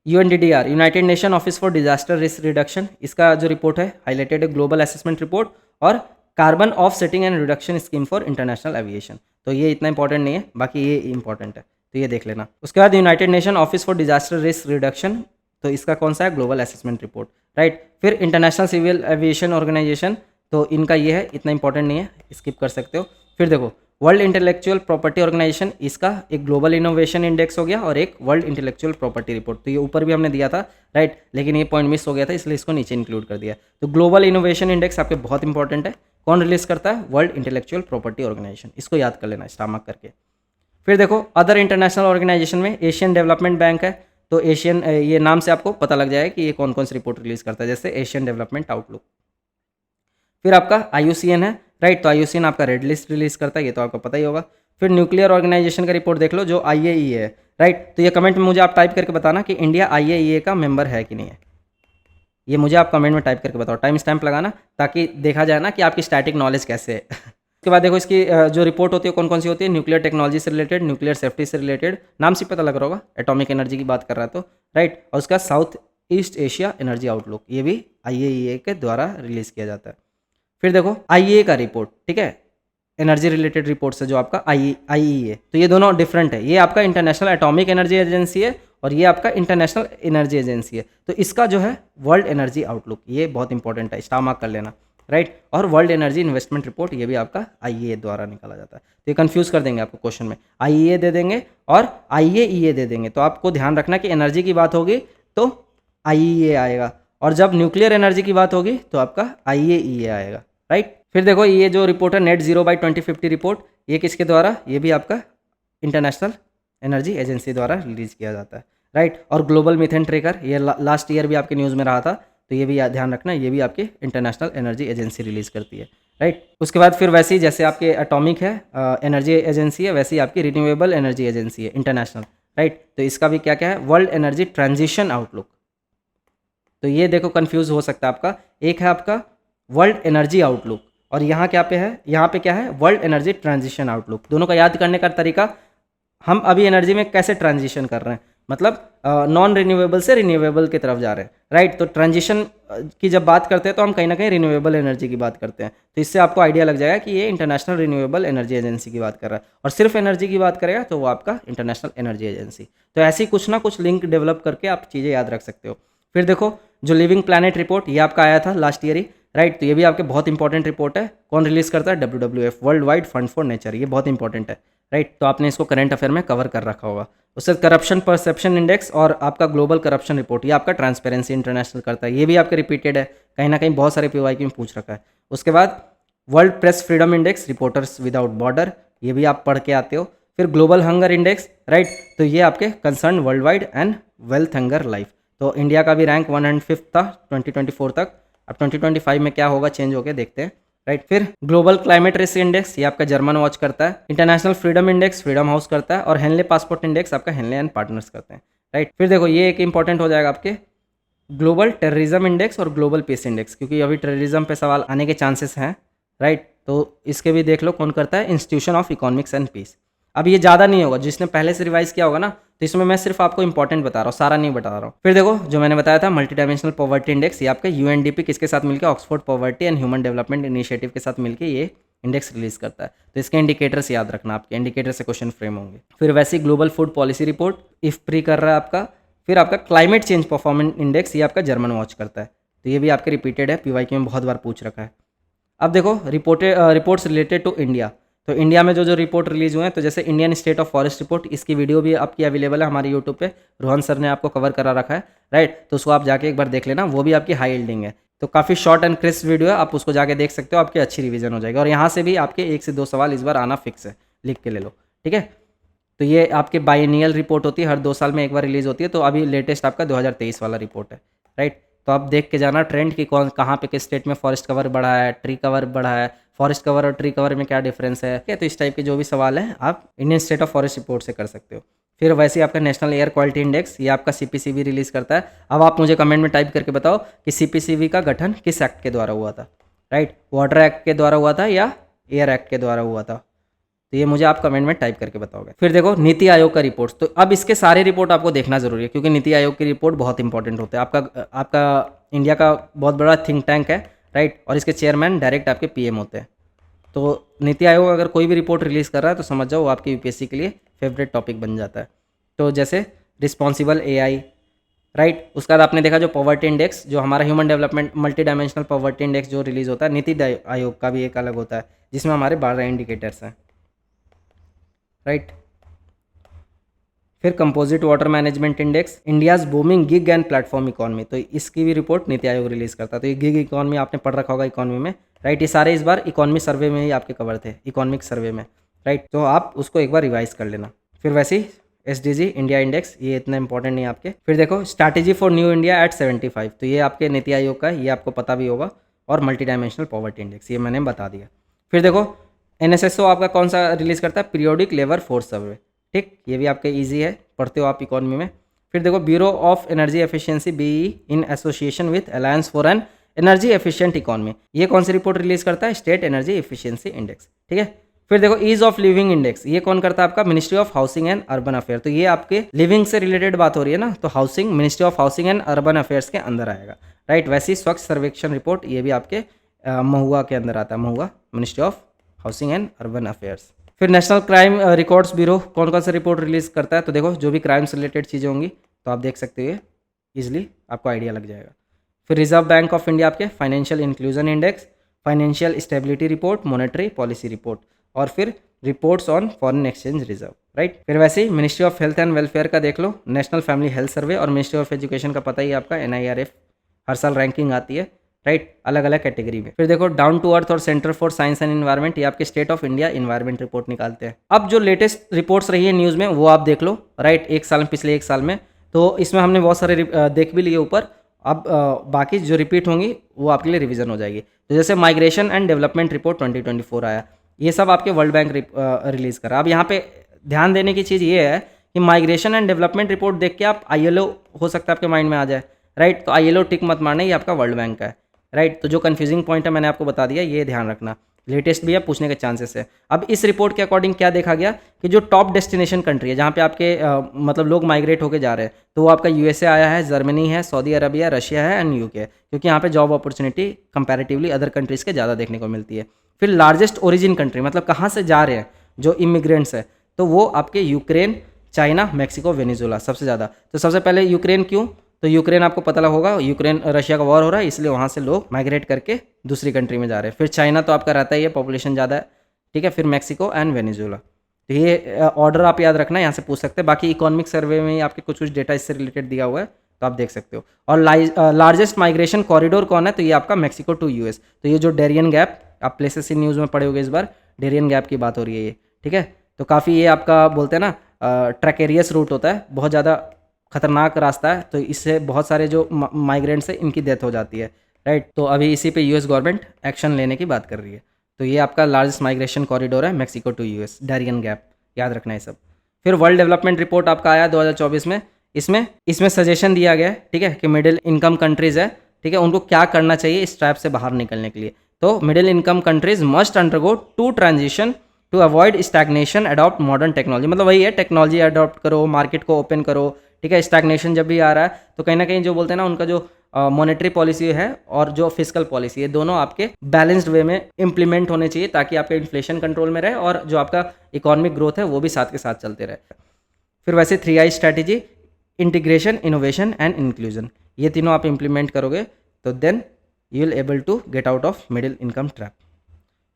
UNDDR, United nation office for disaster risk reduction, इसका जो रिपोर्ट है हाईलाइटेड है ग्लोबल असेसमेंट रिपोर्ट और carbon of setting and reduction scheme for international aviation. तो ये इतना इंपॉर्टेंट नहीं है, बाकी ये इंपॉर्टेंट है, तो ये देख लेना। उसके बाद United nation office for disaster risk reduction, तो इसका कौन सा है, ग्लोबल असेसमेंट रिपोर्ट, राइट। फिर इंटरनेशनल सिविल एविएशन ऑर्गेनाइजेशन, तो इनका ये है, इतना इंपॉर्टेंट नहीं है, स्किप कर सकते हो। फिर देखो वर्ल्ड इंटेलेक्चुअल प्रॉपर्टी ऑर्गेनाइजेशन, इसका एक ग्लोबल इनोवेशन इंडेक्स हो गया और एक वर्ल्ड इंटेलेक्चुअल प्रॉपर्टी रिपोर्ट, तो ये ऊपर भी हमने दिया था, राइट, लेकिन ये पॉइंट मिस हो गया था इसलिए इसको नीचे इंक्लूड कर दिया। तो ग्लोबल इनोवेशन इंडेक्स आपके बहुत इंपॉर्टेंट है, कौन रिलीज करता है, वर्ल्ड इंटेलेक्चुअल प्रॉपर्टी ऑर्गेनाइजेशन, इसको याद कर लेना स्टार मार्क करके। फिर देखो अदर इंटरनेशनल ऑर्गेनाइजेशन में एशियन डेवलपमेंट बैंक है, तो एशियन, ये नाम से आपको पता लग जाएगा कि ये कौन कौन सी रिपोर्ट रिलीज करता है, जैसे एशियन डेवलपमेंट आउटलुक। फिर आपका IUCN है, राइट, तो IUCN आपका रेड लिस्ट रिलीज करता है, ये तो आपको पता ही होगा। फिर न्यूक्लियर ऑर्गेनाइजेशन का रिपोर्ट देख लो जो IAEA है, राइट, तो ये कमेंट में मुझे आप टाइप करके बताना कि इंडिया IAEA का मेंबर है कि नहीं है, ये मुझे आप कमेंट में टाइप करके बताओ, टाइम स्टैम्प लगाना, ताकि देखा जाए ना कि आपकी स्टैटिक नॉलेज कैसे है। उसके बाद देखो इसकी जो रिपोर्ट होती है कौन कौन सी होती है, न्यूक्लियर टेक्नोलॉजी से रिलेटेड, न्यूक्लियर सेफ्टी से रिलेटेड, नाम से पता लग रहा होगा, एटॉमिक एनर्जी की बात कर रहा है तो, राइट, और उसका south east Asia energy outlook, ये भी IAEA के द्वारा रिलीज किया जाता है। फिर देखो IEA का रिपोर्ट, ठीक है, एनर्जी रिलेटेड रिपोर्ट से जो आपका IEA, तो ये दोनों डिफरेंट है, ये आपका इंटरनेशनल एटॉमिक एनर्जी एजेंसी है और ये आपका इंटरनेशनल एनर्जी एजेंसी है। तो इसका जो है वर्ल्ड एनर्जी आउटलुक, ये बहुत इंपॉर्टेंट है, स्टार मार्क कर लेना, राइट। और वर्ल्ड एनर्जी इन्वेस्टमेंट रिपोर्ट, ये भी आपका IEA द्वारा निकाला जाता है। तो ये कंफ्यूज कर देंगे आपको क्वेश्चन में, IEA दे देंगे और IAEA दे देंगे, तो आपको ध्यान रखना कि एनर्जी की बात होगी तो IEA आएगा और जब न्यूक्लियर एनर्जी की बात होगी तो आपका IAEA आएगा, राइट। फिर देखो ये जो रिपोर्ट है नेट जीरो बाई 2050 रिपोर्ट, ये किसके द्वारा, ये भी आपका इंटरनेशनल एनर्जी एजेंसी द्वारा रिलीज किया जाता है, राइट। और ग्लोबल मीथेन ट्रेकर, ये लास्ट ईयर भी आपके न्यूज़ में रहा था, तो ये भी ध्यान रखना, ये भी आपकी इंटरनेशनल एनर्जी एजेंसी रिलीज करती है, राइट। उसके बाद फिर वैसे ही जैसे आपके एटॉमिक है एनर्जी एजेंसी है, वैसे ही आपकी रिन्यूएबल एनर्जी एजेंसी है इंटरनेशनल, राइट। तो इसका भी क्या क्या है, वर्ल्ड एनर्जी ट्रांजिशन आउटलुक। तो ये देखो कंफ्यूज हो सकता है आपका, एक है आपका वर्ल्ड एनर्जी आउटलुक और यहाँ क्या पे है, यहाँ पे क्या है, वर्ल्ड एनर्जी ट्रांजिशन आउटलुक। दोनों का याद करने का तरीका, हम अभी एनर्जी में कैसे ट्रांजिशन कर रहे हैं, मतलब नॉन रिन्यूएबल से रिन्यूएबल की तरफ जा रहे हैं, राइट। तो ट्रांजिशन की जब बात करते हैं तो हम कहीं ना कहीं रिन्यूएबल एनर्जी की बात करते हैं, तो इससे आपको आइडिया लग जाएगा कि ये इंटरनेशनल रिन्यूएबल एनर्जी एजेंसी की बात कर रहा है, और सिर्फ एनर्जी की बात करेगा तो वो आपका इंटरनेशनल एनर्जी एजेंसी। तो ऐसी कुछ ना कुछ लिंक डेवलप करके आप चीज़ें याद रख सकते हो। फिर देखो जो लिविंग प्लानट रिपोर्ट, ये आपका आया था लास्ट ईयर ही, राइट। तो ये भी आपके बहुत इंपॉर्टेंट रिपोर्ट है, कौन रिलीज करता है, WWF, world wide fund for nature, ये बहुत इंपॉर्टेंट है, राइट। तो आपने इसको करंट अफेयर में कवर कर रखा होगा। उससे करप्शन परसेप्शन इंडेक्स और आपका ग्लोबल करप्शन रिपोर्ट, ये आपका ट्रांसपेरेंसी इंटरनेशनल करता है, ये भी आपके रिपीटेड है, कहीं ना कहीं बहुत सारे PYQ में पूछ रखा है। उसके बाद world press freedom index, reporters without border, ये भी आप पढ़ के आते हो। फिर ग्लोबल हंगर इंडेक्स, राइट, तो ये आपके concern world wide and wealth hunger life, तो इंडिया का भी रैंक 105 था 2024 तक, अब 2025 में क्या होगा, चेंज होकर देखते हैं, राइट। फिर ग्लोबल क्लाइमेट रिस्क इंडेक्स, ये आपका जर्मन वॉच करता है। International freedom index freedom house करता है, और हेनले पासपोर्ट इंडेक्स आपका हेनले एंड पार्टनर्स करते हैं, राइट। फिर देखो ये एक इंपॉर्टेंट हो जाएगा आपके ग्लोबल टेररिज्म इंडेक्स और ग्लोबल पीस इंडेक्स, क्योंकि अभी टेररिज्म पे सवाल आने के चांसेस हैं, राइट। तो इसके भी देख लो कौन करता है, institution of economics and peace. अब ये ज़्यादा नहीं होगा, जिसने पहले से रिवाइज किया होगा ना, तो इसमें मैं सिर्फ आपको इंपॉर्टेंट बता रहा हूँ, सारा नहीं बता रहा हूँ। फिर देखो जो मैंने बताया था मल्टी डायमेंशनल पॉवर्टी इंडेक्स, ये आपका UNDP किसके साथ मिलकर, Oxford poverty and human development initiative के साथ मिलकर ये इंडेक्स रिलीज करता है। तो इसके इंडिकेटर्स याद रखना, आपके इंडिकेटर से क्वेश्चन फ्रेम होंगे। फिर वैसे ग्लोबल फूड पॉलिसी रिपोर्ट इफ्प्री कर रहा है आपका। फिर आपका क्लाइमेट चेंज परफॉर्मेंस इंडेक्स, ये आपका जर्मन वॉच करता है, तो ये भी आपके रिपीटेड है, PYQ में बहुत बार पूछ रखा है। अब देखो रिपोर्ट्स रिलेटेड टू इंडिया, तो इंडिया में जो रिपोर्ट रिलीज हुए हैं, तो जैसे Indian state of forest report, इसकी वीडियो भी आपकी अवेलेबल है हमारे यूट्यूब पे, रोहन सर ने आपको कवर करा रखा है, राइट। तो उसको आप जाके एक बार देख लेना, वो भी आपकी हाई यील्डिंग है, तो काफ़ी शॉर्ट एंड क्रिस्प वीडियो है, आप उसको जाके देख सकते हो, आपकी अच्छी रिवीजन हो जाएगी। और यहाँ से भी आपके 1 से 2 सवाल इस बार आना फिक्स है, लिख के ले लो, ठीक है। तो ये आपके बाइनियल रिपोर्ट होती है, हर 2 साल में एक बार रिलीज होती है, तो अभी लेटेस्ट आपका 2023 वाला रिपोर्ट है, राइट। तो आप देख के जाना ट्रेंड की कौन कहाँ पे किस स्टेट में फॉरेस्ट कवर बढ़ा है, ट्री कवर बढ़ा है, फॉरेस्ट कवर और ट्री कवर में क्या डिफरेंस है, क्या। तो इस टाइप के जो भी सवाल हैं आप Indian state of forest report से कर सकते हो। फिर वैसे ही आपका नेशनल एयर क्वालिटी इंडेक्स, ये आपका CPCB रिलीज करता है। अब आप मुझे कमेंट में टाइप करके बताओ कि CPCB का गठन किस एक्ट के द्वारा हुआ था, राइट। वाटर एक्ट के द्वारा हुआ था या एयर एक्ट के द्वारा हुआ था। तो ये मुझे आप कमेंट में टाइप करके बताओगे। फिर देखो नीति आयोग का रिपोर्ट, तो अब इसके सारे रिपोर्ट आपको देखना जरूरी है क्योंकि नीति आयोग की रिपोर्ट बहुत इंपॉर्टेंट होते हैं। आपका इंडिया का बहुत बड़ा थिंक टैंक है, राइट, और इसके चेयरमैन डायरेक्ट आपके पीएम होते हैं। तो नीति आयोग अगर कोई भी रिपोर्ट रिलीज़ कर रहा है तो समझ जाओ वो आपके यूपीएससी के लिए फेवरेट टॉपिक बन जाता है। तो जैसे रिस्पॉन्सिबल एआई, राइट, उसके बाद आपने देखा जो पॉवर्टी इंडेक्स, जो हमारा human development multi dimensional poverty index जो रिलीज़ होता है, नीति आयोग का भी एक अलग होता है जिसमें हमारे 12 इंडिकेटर्स हैं, राइट। फिर composite water management index, India's booming gig and platform economy, तो इसकी भी रिपोर्ट नीति आयोग रिलीज करता है। तो ये गिग इकोनॉमी आपने पढ़ रखा होगा इकोनॉमी में, राइट। ये सारे इस बार इकोनॉमी सर्वे में ही आपके कवर थे, इकोनॉमिक सर्वे में, राइट। तो आप उसको एक बार रिवाइज कर लेना। फिर वैसे ही SDG इंडिया इंडेक्स, ये इतना इंपॉर्टेंट नहीं आपके। फिर देखो strategy for new India at 75, तो ये आपके नीति आयोग का है, ये आपको पता भी होगा। और मल्टी डायमेंशनल पॉवर्टी इंडेक्स, ये मैंने बता दिया। फिर देखो NSSO आपका कौन सा रिलीज करता है, पीरियोडिक लेबर फोर्स सर्वे, ठीक, ये भी आपके ईजी है, पढ़ते हो आप इकोनॉमी में। फिर देखो bureau of energy efficiency BEE in association with alliance for an energy efficient economy, ये कौन सी रिपोर्ट रिलीज करता है, स्टेट एनर्जी एफिशिएंसी इंडेक्स, ठीक है। फिर देखो ईज ऑफ लिविंग इंडेक्स, ये कौन करता है आपका, ministry of housing and urban affair, तो ये आपके लिविंग से रिलेटेड बात हो रही है ना, तो housing, ministry of housing and urban affairs के अंदर आएगा, राइट। वैसे ही स्वच्छ सर्वेक्षण रिपोर्ट, ये भी आपके महुआ के अंदर आता है, MoHUA, ministry of housing and urban affairs. फिर नेशनल क्राइम रिकॉर्ड्स ब्यूरो कौन कौन सा रिपोर्ट रिलीज करता है, तो देखो जो भी क्राइम से रिलेटेड चीज़ें होंगी तो आप देख सकते हो, इजिली आपको आइडिया लग जाएगा। फिर रिजर्व बैंक ऑफ इंडिया आपके financial inclusion index, financial stability report, monetary policy report, और फिर reports on foreign exchange reserve, right. फिर वैसे ही ministry of health and welfare का देख लो, नेशनल फैमिली हेल्थ सर्वे, और मिनिस्ट्री ऑफ एजुकेशन का पता ही आपका NIRF, हर साल रैंकिंग आती है, राइट, अलग अलग कैटेगरी में। फिर देखो डाउन टू अर्थ और centre for science and environment, ये आपके state of India environment report निकालते हैं। अब जो लेटेस्ट रिपोर्ट्स रही है न्यूज़ में वो आप देख लो, राइट, एक साल में, पिछले एक साल में, तो इसमें हमने बहुत सारे देख भी लिए ऊपर। अब बाकी जो रिपीट होंगी वो आपके लिए रिवीजन हो जाएगी। तो जैसे माइग्रेशन एंड डेवलपमेंट रिपोर्ट 2024 आया, ये सब आपके वर्ल्ड बैंक रिलीज करा। अब यहाँ पे ध्यान देने की चीज़ ये है कि माइग्रेशन एंड डेवलपमेंट रिपोर्ट देख के आप ILO हो सकता है आपके माइंड में आ जाए, राइट। तो ILO टिक मत मारना, ये आपका वर्ल्ड बैंक का है, राइट। तो जो कंफ्यूजिंग पॉइंट है मैंने आपको बता दिया, ये ध्यान रखना, लेटेस्ट भी है, पूछने के चांसेस है। अब इस रिपोर्ट के अकॉर्डिंग क्या देखा गया कि जो टॉप डेस्टिनेशन कंट्री है जहाँ पे आपके मतलब लोग माइग्रेट होके जा रहे हैं, तो वो आपका USA आया है, जर्मनी है, सऊदी अरबिया, रशिया है एंड UK है, क्योंकि यहाँ पे job opportunity comparatively other countries के ज़्यादा देखने को मिलती है। फिर लार्जेस्ट ओरिजिन कंट्री, मतलब कहाँ से जा रहे हैं जो इमिग्रेंट्स है, तो वो आपके यूक्रेन, चाइना, मैक्सिको, वेनेजुएला सबसे ज़्यादा। तो सबसे पहले यूक्रेन, क्यों, तो यूक्रेन आपको पता होगा, यूक्रेन रशिया का वॉर हो रहा है, इसलिए वहाँ से लोग माइग्रेट करके दूसरी कंट्री में जा रहे हैं। फिर चाइना तो आपका रहता ही है, पॉपुलेशन ज़्यादा है, ठीक है। फिर मैक्सिको एंड वेनेजुएला, तो ये ऑर्डर आप याद रखना, यहाँ से पूछ सकते हैं। बाकी इकोनॉमिक सर्वे में आपके कुछ डेटा इससे रिलेटेड दिया हुआ है, तो आप देख सकते हो। और लार्जेस्ट माइग्रेशन कॉरिडोर कौन है, तो ये आपका मैक्सिको टू US, तो ये जो डेरियन गैप, आप प्लेसेस इन न्यूज़ में पढ़े होगे, इस बार डेरियन गैप की बात हो रही है ये, ठीक है। तो काफ़ी ये आपका बोलते हैं ना ट्रैकेरियस रूट होता है, बहुत ज़्यादा खतरनाक रास्ता है, तो इससे बहुत सारे जो माइग्रेंट्स हैं इनकी डेथ हो जाती है, राइट। तो अभी इसी पे US गवर्नमेंट एक्शन लेने की बात कर रही है। तो ये आपका लार्जेस्ट माइग्रेशन कॉरिडोर है, Mexico to US, Darien gap, याद रखना है सब। फिर वर्ल्ड डेवलपमेंट रिपोर्ट आपका आया 2024 में, इसमें सजेशन दिया गया है, ठीक है, कि मिडिल इनकम कंट्रीज़ है, ठीक है, उनको क्या करना चाहिए इस ट्रैप से बाहर निकलने के लिए। तो middle income countries must undergo 2 transition to avoid stagnation, adopt modern technology, मतलब वही है, टेक्नोलॉजी अडॉप्ट करो, मार्केट को ओपन करो, ठीक है। स्टैग्नेशन जब भी आ रहा है तो कहीं ना कहीं जो बोलते हैं ना, उनका जो मॉनेटरी पॉलिसी है और जो फिजिकल पॉलिसी है, दोनों आपके बैलेंस्ड वे में इंप्लीमेंट होने चाहिए, ताकि आपका इन्फ्लेशन कंट्रोल में रहे और जो आपका इकोनॉमिक ग्रोथ है वो भी साथ के साथ चलते रहे। फिर वैसे 3I strategy, integration, innovation and inclusion, ये तीनों आप इंप्लीमेंट करोगे तो then you will able to get out of middle income trap.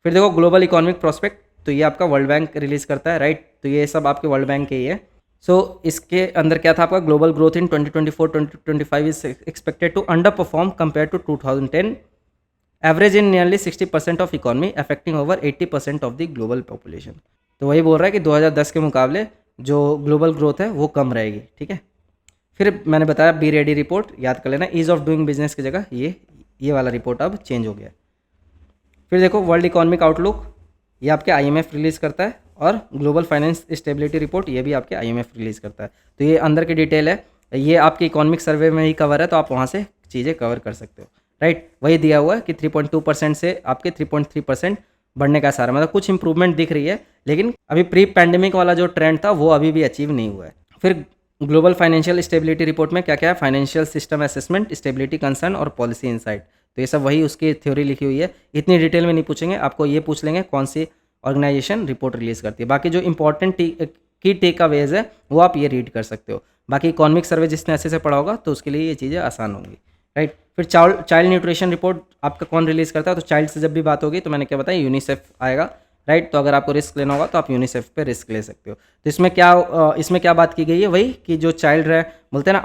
फिर देखो ग्लोबल इकोनॉमिक प्रोस्पेक्ट, तो ये आपका वर्ल्ड बैंक रिलीज करता है, राइट। तो ये सब आपके वर्ल्ड बैंक के ही है। सो इसके अंदर क्या था आपका, global growth in 2024-2025 is expected to underperform compare to 2010, average in nearly 60% of economy, affecting over 80% of the global population. तो वही बोल रहा है कि 2010 के मुकाबले जो ग्लोबल ग्रोथ है वो कम रहेगी, ठीक है। फिर मैंने बताया बी रेडी रिपोर्ट, याद कर लेना, ईज ऑफ डूइंग बिजनेस की जगह ये वाला रिपोर्ट अब चेंज हो गया। फिर देखो वर्ल्ड इकोनॉमिक आउटलुक, ये आपके IMF रिलीज़ करता है, और ग्लोबल फाइनेंस स्टेबिलिटी रिपोर्ट, ये भी आपके IMF रिलीज़ करता है। तो ये अंदर की डिटेल है, ये आपके इकोनॉमिक सर्वे में ही कवर है, तो आप वहाँ से चीज़ें कवर कर सकते हो, राइट। वही दिया हुआ है कि 3.2% से आपके 3.3% बढ़ने का सारा मतलब कुछ इंप्रूवमेंट दिख रही है, लेकिन अभी प्री पैंडेमिक वाला जो ट्रेंड था वो अभी भी अचीव नहीं हुआ है। फिर ग्लोबल फाइनेंशियल स्टेबिलिटी रिपोर्ट में क्या क्या है, financial system assessment, stability concern और पॉलिसी इनसाइट। तो ये सब वही उसकी थ्योरी लिखी हुई है, इतनी डिटेल में नहीं पूछेंगे आपको, ये पूछ लेंगे कौन सी ऑर्गेनाइजेशन रिपोर्ट रिलीज करती है। बाकी जो इंपॉर्टेंट की टेक अवेज है वो आप ये रीड कर सकते हो। बाकी इकोनॉमिक सर्वे जिसने अच्छे से पढ़ा होगा तो उसके लिए ये चीज़ें आसान होंगी, राइट। फिर चाइल्ड न्यूट्रिशन रिपोर्ट आपका कौन रिलीज़ करता है, तो चाइल्ड से जब भी बात होगी तो मैंने क्या बताया, यूनिसेफ आएगा, राइट। तो अगर आपको रिस्क लेना होगा तो आप यूनिसेफ पे रिस्क ले सकते हो। तो इसमें क्या बात की गई है, वही कि जो चाइल्ड है बोलते हैं ना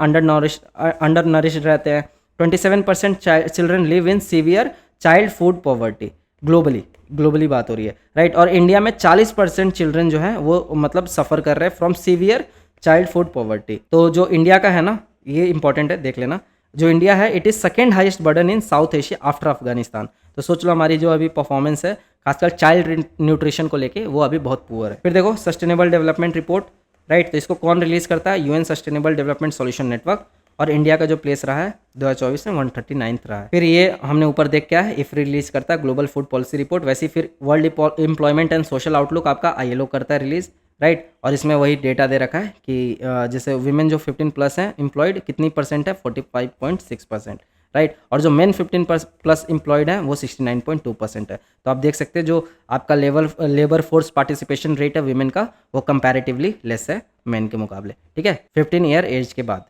अंडर नरिश्ड रहते हैं। 27% children live in severe child food poverty globally बात हो रही है, राइट। और इंडिया में 40% चिल्ड्रन जो है वो मतलब सफ़र कर रहे हैं from severe child food poverty. तो जो इंडिया का है ना, ये इंपॉर्टेंट है, देख लेना। जो इंडिया है it is second highest burden in south Asia after Afghanistan. तो सोच लो हमारी जो अभी परफॉर्मेंस है खासकर चाइल्ड न्यूट्रिशन को लेके वो अभी बहुत पुअर है। फिर देखो सस्टेनेबल डेवलपमेंट रिपोर्ट, राइट। तो इसको कौन रिलीज करता है, UN sustainable development solution network. और इंडिया का जो प्लेस रहा है 2024 में 139th रहा है। फिर ये हमने ऊपर देख क्या है, इफ रिलीज करता है ग्लोबल फूड पॉलिसी रिपोर्ट। वैसे फिर world employment and social outlook आपका आईएलओ करता है रिलीज, राइट। और इसमें वही डेटा दे रखा है कि जैसे वीमेन जो 15+ हैं एम्प्लॉयड कितनी परसेंट है, 45.6%, राइट। और जो मेन 15+ एम्प्लॉयड हैं वो 69.2% है। तो आप देख सकते हैं जो आपका लेबर फोर्स पार्टिसिपेशन रेट है वीमेन का वो कंपैरेटिवली लेस है मेन के मुकाबले, ठीक है, 15 ईयर एज के बाद।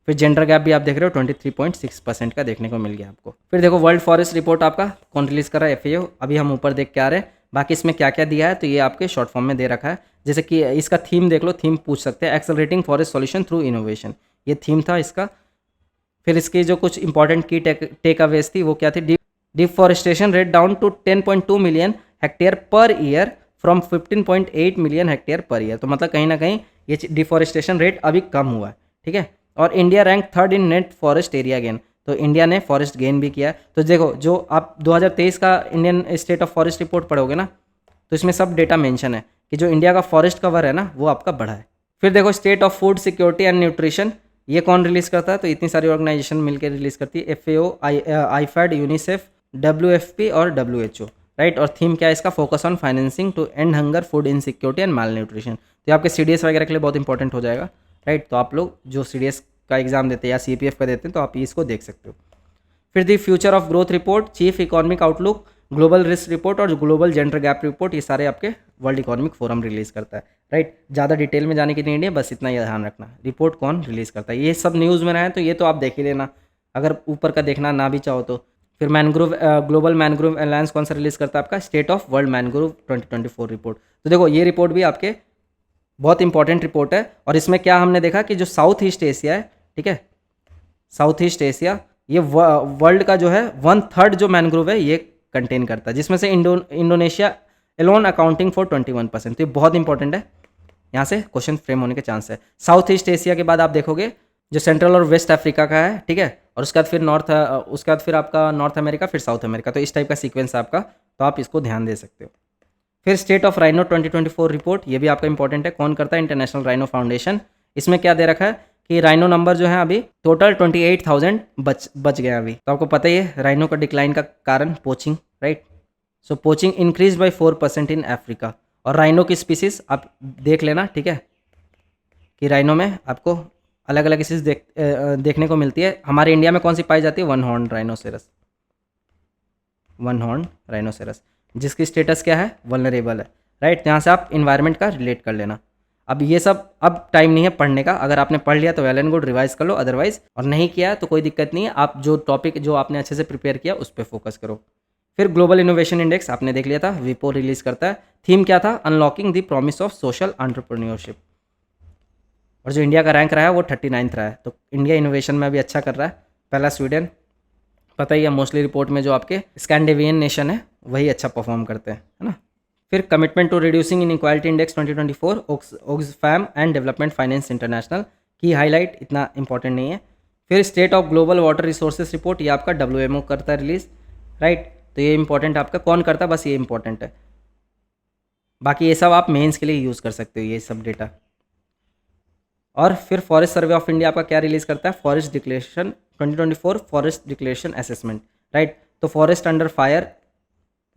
फिर जेंडर गैप भी आप देख रहे हो 23.6% का देखने को मिल गया आपको। फिर देखो वर्ल्ड फॉरेस्ट रिपोर्ट आपका कौन रिलीज कर रहा है, FAO। अभी हम ऊपर देख के आ रहे हैं, बाकी इसमें क्या क्या दिया है तो ये आपके शॉर्ट फॉर्म में दे रखा है। जैसे कि इसका थीम देख लो, थीम पूछ सकते हैं, accelerating forest solution through innovation, ये थीम था इसका। फिर इसकी जो कुछ इंपॉर्टेंट की टेक अवेज थी वो क्या थी, deforestation rate down to 10.2 million hectare per year from 15.8 million hectare per year. तो मतलब कहीं ना कहीं ये डिफॉरेस्टेशन रेट अभी कम हुआ है, ठीक है। और इंडिया रैंक 3rd इन नेट फॉरेस्ट एरिया गेन, तो इंडिया ने फॉरेस्ट गेन भी किया है। तो देखो जो आप 2023 का Indian state of forest report पढ़ोगे ना तो इसमें सब डेटा मेंशन है कि जो इंडिया का फॉरेस्ट कवर है ना वो आपका बढ़ा है। फिर देखो state of food security and nutrition, ये कौन रिलीज करता है, तो इतनी सारी ऑर्गेनाइजेशन मिलकर रिलीज करती है, FAO, IFAD, यूनिसेफ, WFP और WHO, राइट। और थीम क्या है इसका, focus on financing to end hunger, food insecurity and malnutrition. तो आपके CDS वगैरह के लिए बहुत इंपॉर्टेंट हो जाएगा, राइट। तो आप लोग जो CDS का एग्जाम देते हैं या CPF का देते हैं तो आप इसको देख सकते हो। फिर the future of growth report, chief economic outlook, global risk report और ग्लोबल जेंडर गैप रिपोर्ट, ये सारे आपके वर्ल्ड इकोनॉमिक फोरम रिलीज करता है, राइट। ज़्यादा डिटेल में जाने की नहीं है, बस इतना ही ध्यान रखना रिपोर्ट कौन रिलीज करता है। ये सब न्यूज़ में रहे तो ये तो आप देख ही लेना, अगर ऊपर का देखना ना भी चाहो तो। फिर मैनग्रोव ग्लोबल मैनग्रोव अलायंस कौन सा रिलीज करता है, आपका state of world mangrove 2024 report. तो देखो ये रिपोर्ट भी आपके बहुत इंपॉर्टेंट रिपोर्ट है। और इसमें क्या हमने देखा कि जो साउथ ईस्ट एशिया है, ठीक है, साउथ ईस्ट एशिया ये वर्ल्ड का जो है 1/3 जो मैनग्रोव है ये कंटेन करता है, जिसमें से इंडोनेशिया एलोन अकाउंटिंग फॉर 21%। तो ये बहुत इंपॉर्टेंट है, यहाँ से क्वेश्चन फ्रेम होने के चांस है। साउथ ईस्ट एशिया के बाद आप देखोगे जो सेंट्रल और वेस्ट अफ्रीका का है, ठीक है। और उसके बाद फिर आपका नॉर्थ अमेरिका, फिर साउथ अमेरिका। तो इस टाइप का सीक्वेंस है आपका, तो आप इसको ध्यान दे सकते हो। फिर स्टेट ऑफ राइनो 2024 रिपोर्ट, ये भी आपका इंपॉर्टेंट है, कौन करता है, इंटरनेशनल राइनो फाउंडेशन। इसमें क्या दे रखा है कि राइनो नंबर जो है अभी टोटल 28,000 बच गए अभी। तो आपको पता ही है राइनो का डिक्लाइन का कारण poaching, right. So poaching increase by 4% in Africa. और राइनो की स्पीसीज आप देख लेना, ठीक है, कि राइनो में आपको अलग अलग स्पीसीज देखने को मिलती है। हमारे इंडिया में कौन सी पाई जाती है, वन हॉर्न राइनोसेरस, जिसकी स्टेटस क्या है, वल्नरेबल है, राइट। यहाँ से आप इन्वायरमेंट का रिलेट कर लेना। अब ये सब अब टाइम नहीं है पढ़ने का, अगर आपने पढ़ लिया तो वेल एंड गुड, रिवाइज कर लो, अदरवाइज और नहीं किया तो कोई दिक्कत नहीं है, आप जो टॉपिक जो आपने अच्छे से प्रिपेयर किया उस पर फोकस करो। फिर ग्लोबल इनोवेशन इंडेक्स आपने देख लिया था, विपो रिलीज करता है। थीम क्या था, unlocking the promise of social entrepreneurship. और जो इंडिया का रैंक रहा है वो 39th रहा है। तो इंडिया इनोवेशन में भी अच्छा कर रहा है, पहला स्वीडन, पता ही है मोस्टली रिपोर्ट में जो आपके स्कैंडिनेवियन नेशन है वही अच्छा परफॉर्म करते हैं, है ना। फिर commitment to reducing inequality index 2024, Oxfam and development finance international की हाईलाइट, इतना इंपॉर्टेंट नहीं है। फिर state of global water resources report, ये आपका WMO करता है रिलीज, राइट। तो ये इंपॉर्टेंट आपका कौन करता है, बस ये इंपॉर्टेंट है, बाकी ये सब आप मेंस के लिए यूज़ कर सकते हो ये सब डेटा। और फिर फॉरेस्ट सर्वे ऑफ इंडिया आपका क्या रिलीज करता है, forest declaration 2024 forest declaration assessment, right. तो फॉरेस्ट अंडर फायर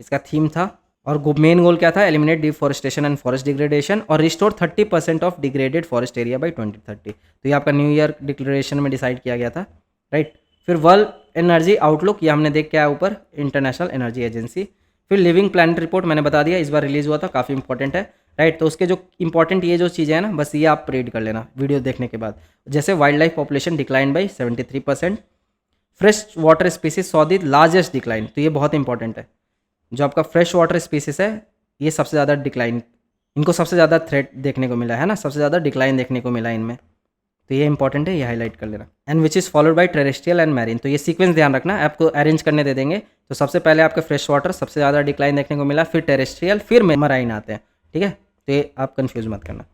इसका थीम था। और मेन गोल क्या था, eliminate deforestation and forest degradation और restore 30% of degraded forest area by 2030। तो ये आपका न्यू ईयर डिक्लेरेशन में डिसाइड किया गया था, राइट। फिर वर्ल्ड एनर्जी आउटलुक, ये हमने देख के आया ऊपर, इंटरनेशनल एनर्जी एजेंसी। फिर लिविंग प्लानट रिपोर्ट मैंने बता दिया, इस बार रिलीज़ हुआ था, काफ़ी इंपॉर्टेंट है, राइट। तो उसके जो इंपॉर्टेंट ये जो चीज़ें हैं ना, बस ये आप रीड कर लेना वीडियो देखने के बाद। जैसे wild life population decline by 73%, fresh water species saw the largest decline, तो ये बहुत इंपॉर्टेंट है। जो आपका फ्रेश वाटर स्पीसीज है ये सबसे ज़्यादा डिक्लाइन, इनको सबसे ज़्यादा थ्रेट देखने को मिला है ना, सबसे ज़्यादा डिक्लाइन देखने को मिला इनमें, तो ये इंपॉर्टेंट है, ये हाईलाइट कर लेना। And which is followed by terrestrial and marine, तो ये सीक्वेंस ध्यान रखना, आपको अरेंज करने दे देंगे। तो सबसे पहले आपके फ्रेश वाटर सबसे ज़्यादा डिक्लाइन देखने को मिला, फिर टेरेस्ट्रियल, फिर मराइन आते हैं, ठीक है। तो ये आप कन्फ्यूज मत करना।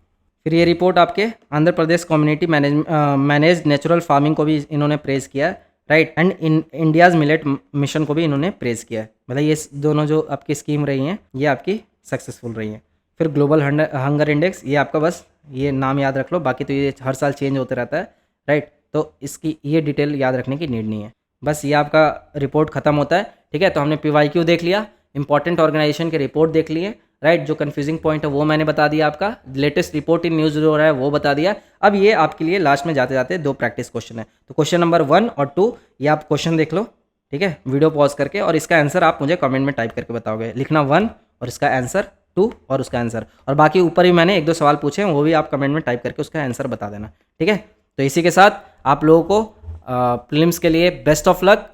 फिर ये रिपोर्ट आपके Andhra Pradesh community manage natural farming को भी इन्होंने प्रेज़ किया है, right. And India's millet mission को भी इन्होंने प्रेज़ किया है। मतलब ये दोनों जो आपकी स्कीम रही हैं ये आपकी सक्सेसफुल रही हैं। फिर ग्लोबल हंगर इंडेक्स, ये आपका बस ये नाम याद रख लो, बाकी तो ये हर साल चेंज होते रहता है, राइट। तो इसकी ये डिटेल याद रखने की नीड नहीं है। बस ये आपका रिपोर्ट ख़त्म होता है, ठीक है। तो हमने PYQ देख लिया, इंपॉर्टेंट ऑर्गेनाइजेशन के रिपोर्ट देख लिए, राइट। जो कन्फ्यूजिंग पॉइंट है वो मैंने बता दिया, आपका लेटेस्ट रिपोर्ट इन न्यूज़ जो हो रहा है वो बता दिया। अब ये आपके लिए लास्ट में जाते जाते 2 प्रैक्टिस क्वेश्चन है। तो क्वेश्चन नंबर 1 और 2 ये आप क्वेश्चन देख लो, ठीक है, वीडियो पॉज करके, और इसका आंसर आप मुझे कमेंट में टाइप करके बताओगे। लिखना 1 और इसका आंसर 2 और उसका आंसर, और बाकी ऊपर ही मैंने 1-2 सवाल पूछे हैं वो भी आप कमेंट में टाइप करके उसका आंसर बता देना, ठीक है। तो इसी के साथ आप लोगों को प्रीलिम्स के लिए बेस्ट ऑफ लक,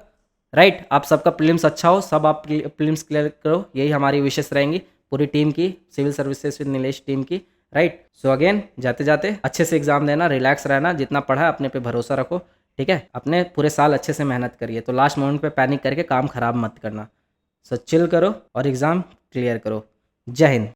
राइट। आप सबका प्रीलिम्स अच्छा हो, सब आप प्रीलिम्स क्लियर करो, यही हमारी विशेष रहेंगी पूरी टीम की, civil services with Nilesh team की, राइट। सो अगेन जाते जाते अच्छे से एग्जाम देना, रिलैक्स रहना, जितना पढ़ा अपने पे भरोसा रखो, ठीक है। अपने पूरे साल अच्छे से मेहनत करिए, तो लास्ट मोमेंट पे पैनिक करके काम खराब मत करना। सो चिल करो और एग्ज़ाम क्लियर करो। जय हिंद।